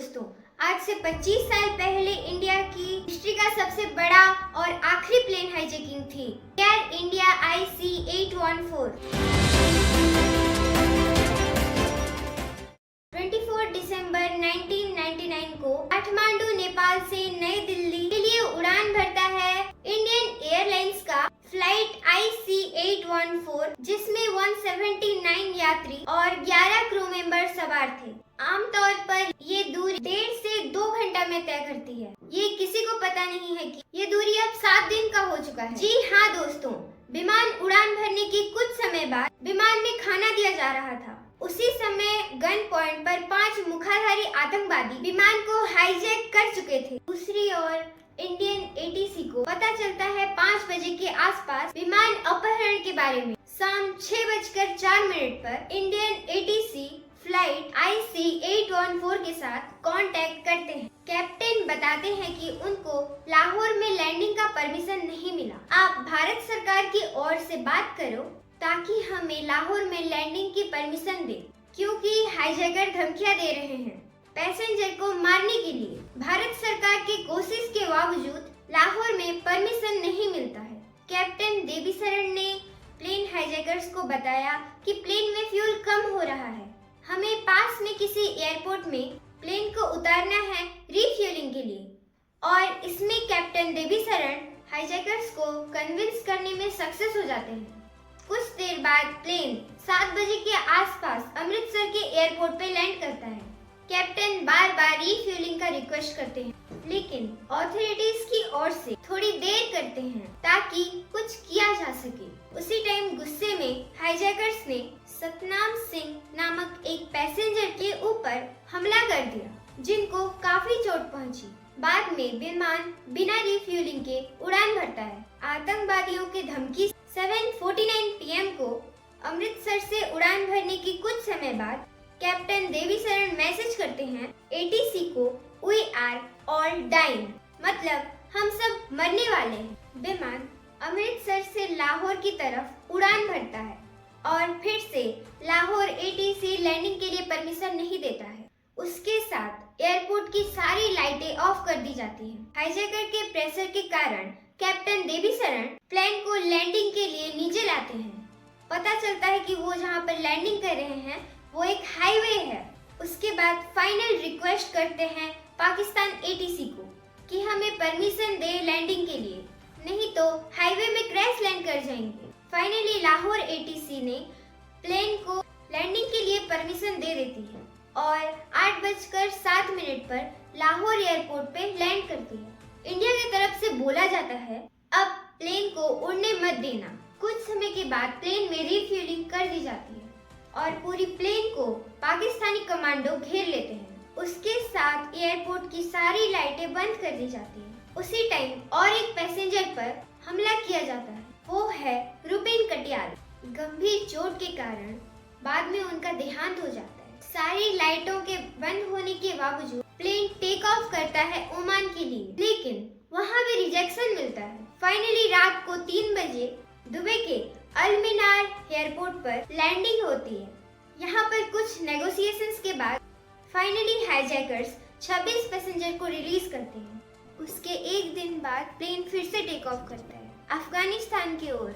दोस्तों, आज से 25 साल पहले इंडिया की हिस्ट्री का सबसे बड़ा और आखिरी प्लेन हाईजैकिंग थी एयर इंडिया IC-814। 24 दिसंबर 1999 को काठमांडू नेपाल से नई दिल्ली के लिए उड़ान भरता है इंडियन एयरलाइंस का फ्लाइट IC-814, जिसमें 179 यात्री और 11 क्रू मेंबर सवार थे। आमतौर पर ये दूरी 1.5 से 2 घंटा में तय करती है। ये किसी को पता नहीं है कि ये दूरी अब 7 दिन का हो चुका है। जी हाँ दोस्तों, विमान उड़ान भरने के कुछ समय बाद विमान में खाना दिया जा रहा था। उसी समय गन पॉइंट पर 5 मुखाधारी आतंकवादी विमान को हाईजैक कर चुके थे। दूसरी ओर इंडियन ATC को पता चलता है 5 बजे के आसपास विमान अपहरण के बारे में। शाम 6:04 पर इंडियन ATC फ्लाइट IC-814 के साथ कांटेक्ट करते हैं। कैप्टन बताते हैं कि उनको लाहौर में लैंडिंग का परमिशन नहीं मिला। आप भारत सरकार की ओर से बात करो ताकि हमें लाहौर में लैंडिंग की परमिशन दे, क्योंकि हाईजैकर धमकियां दे रहे हैं पैसेंजर को मारने के लिए। भारत सरकार की कोशिश के बावजूद लाहौर में परमिशन नहीं मिलता है। कैप्टन देवीसरण ने प्लेन हाईजैकर्स को बताया कि प्लेन में फ्यूल कम हो रहा है, हमें पास में किसी एयरपोर्ट में प्लेन को उतारना है रिफ्यूलिंग के लिए। और इसमें कैप्टन देवीसरण हाईजैकर्स को कन्विंस करने में सक्सेस हो जाते हैं। कुछ देर बाद प्लेन 7 बजे के आसपास अमृतसर के एयरपोर्ट पे लैंड करता है। कैप्टन बार बार रिफ्यूलिंग का रिक्वेस्ट करते हैं, लेकिन ऑथोरिटीज की ओर से थोड़ी देर करते हैं ताकि कुछ किया जा सके। उसी टाइम गुस्से में हाईजैकर्स ने सतनाम सिंह नामक एक पैसेंजर के ऊपर हमला कर दिया, जिनको काफी चोट पहुंची। बाद में विमान बिना रिफ्यूलिंग के उड़ान भरता है। आतंकवादियों की धमकी 7:49 PM को अमृतसर से उड़ान भरने की कुछ समय बाद कैप्टन देवीसरण मैसेज करते हैं ATC को, वी आर ऑल डाइंग, मतलब हम सब मरने वाले हैं। विमान अमृतसर से लाहौर की तरफ उड़ान भरता है और फिर से लाहौर ATC लैंडिंग के लिए परमिशन नहीं देता है। उसके साथ एयरपोर्ट की सारी लाइटें ऑफ कर दी जाती हैं। हाईजैकर के प्रेशर के कारण कैप्टन देवीसरण प्लेन को लैंडिंग के लिए नीचे लाते हैं। पता चलता है कि वो जहाँ पर लैंडिंग कर रहे हैं वो एक हाईवे है। उसके बाद फाइनल रिक्वेस्ट करते हैं पाकिस्तान ATC को कि हमें परमिशन दे लैंडिंग के लिए, नहीं तो हाईवे में क्रैश लैंड कर जाएंगे। फाइनली लाहौर ATC ने प्लेन को लैंडिंग के लिए परमिशन दे देती है और 8:07 पर लाहौर एयरपोर्ट पे लैंड करती है। इंडिया की तरफ से बोला जाता है अब प्लेन को उड़ने मत देना। कुछ समय के बाद प्लेन में रिफ्यूलिंग कर दी जाती है और पूरी प्लेन को पाकिस्तानी कमांडो घेर लेते हैं। उसके साथ एयरपोर्ट की सारी लाइटें बंद कर दी जाती हैं। उसी टाइम और एक पैसेंजर पर हमला किया जाता है, वो है रुपेन कटियाल। गंभीर चोट के कारण बाद में उनका देहांत हो जाता है। सारी लाइटों के बंद होने के बावजूद प्लेन टेक ऑफ करता है ओमान के लिए, लेकिन वहाँ भी रिजेक्शन मिलता है। फाइनली रात को 3 बजे दुबई के अल-मिनार एयरपोर्ट पर लैंडिंग होती है। यहाँ पर कुछ नेगोशिएशंस के बाद फाइनली हाईजैकर्स 26 पैसेंजर को रिलीज करते हैं। उसके एक दिन बाद प्लेन फिर से टेक ऑफ करता है अफगानिस्तान की ओर।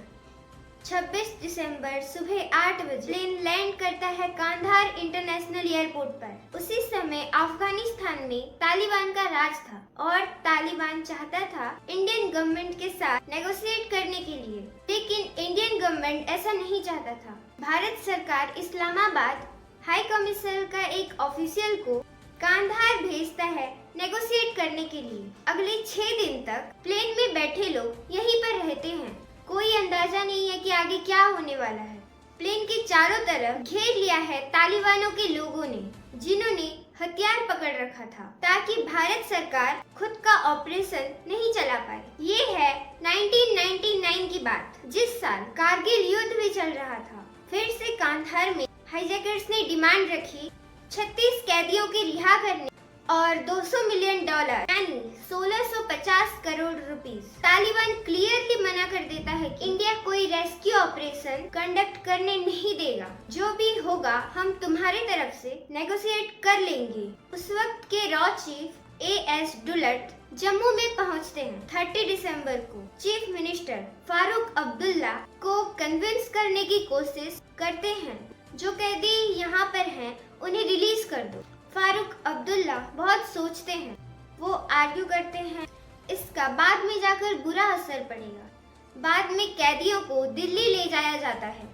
26 दिसंबर सुबह 8 बजे प्लेन लैंड करता है कांधार इंटरनेशनल एयरपोर्ट पर। उसी समय अफगानिस्तान में तालिबान का राज था और तालिबान चाहता था इंडियन गवर्नमेंट के साथ नेगोशिएट करने के लिए, लेकिन इंडियन गवर्नमेंट ऐसा नहीं चाहता था। भारत सरकार इस्लामाबाद हाई कमिश्नर का एक ऑफिशियल को कांधार भेजता है नेगोशिएट करने के लिए। अगले 6 दिन तक प्लेन में बैठे लोग यहीं पर रहते हैं। कोई अंदाजा नहीं है कि आगे क्या होने वाला है। प्लेन के चारों तरफ घेर लिया है तालिबानों के लोगों ने, जिन्होंने हथियार पकड़ रखा था ताकि भारत सरकार खुद का ऑपरेशन नहीं चला पाए। ये है 1999 की बात, जिस साल कारगिल युद्ध भी चल रहा था। फिर से कांधार में हाईजैकर्स ने डिमांड रखी 36 कैदियों के रिहा करने और $200 मिलियन यानी 1650 करोड़ रुपीस। तालिबान क्लियरली मना कर देता है कि इंडिया कोई रेस्क्यू ऑपरेशन कंडक्ट करने नहीं देगा, जो भी होगा हम तुम्हारे तरफ से नेगोशिएट कर लेंगे। उस वक्त के रॉ चीफ AS डुलट जम्मू में पहुंचते हैं। 30 दिसंबर को चीफ मिनिस्टर फारूक अब्दुल्ला को कन्विंस करने की कोशिश करते हैं, जो कैदी यहाँ पर हैं उन्हें रिलीज कर दो। फारूक अब्दुल्ला बहुत सोचते हैं, वो आर्ग्यू करते हैं, इसका बाद में जाकर बुरा असर पड़ेगा। बाद में कैदियों को दिल्ली ले जाया जाता है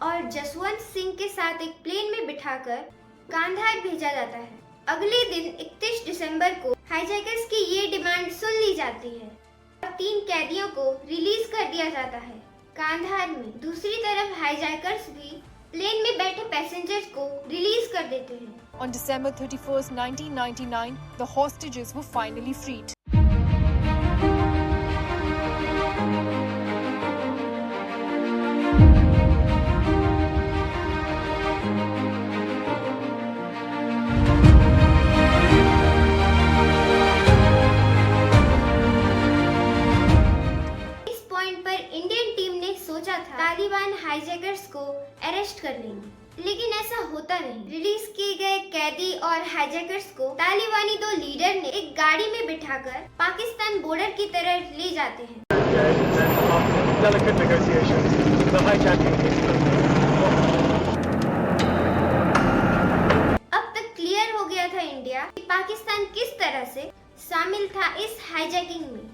और जसवंत सिंह के साथ एक प्लेन में बिठाकर कांधार भेजा जाता है। अगले दिन 31 दिसंबर को हाईजैकर्स की ये डिमांड सुन ली जाती है और 3 कैदियों को रिलीज कर दिया जाता है कांधार में। दूसरी तरफ हाईजैकर्स भी प्लेन में बैठे पैसेंजर्स को रिलीज कर देते हैं। On December 31st, 1999, the hostages were finally freed. Taliban hijackers को अरेस्ट कर लेंगे, लेकिन ऐसा होता नहीं। रिलीज किए गए कैदी और हाईजैकर्स को तालिबानी 2 लीडर ने एक गाड़ी में बिठाकर पाकिस्तान बॉर्डर की तरफ ले जाते हैं। अब तक क्लियर हो गया था इंडिया कि पाकिस्तान किस तरह से शामिल था इस हाईजैकिंग में।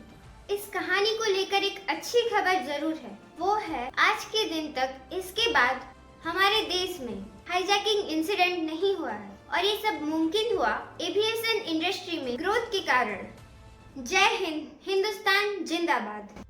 इस कहानी को लेकर एक अच्छी खबर जरूर है, वो है आज के दिन तक इसके बाद हमारे देश में हाईजैकिंग इंसिडेंट नहीं हुआ है और ये सब मुमकिन हुआ एविएशन इंडस्ट्री में ग्रोथ के कारण। जय हिंद, हिंदुस्तान जिंदाबाद।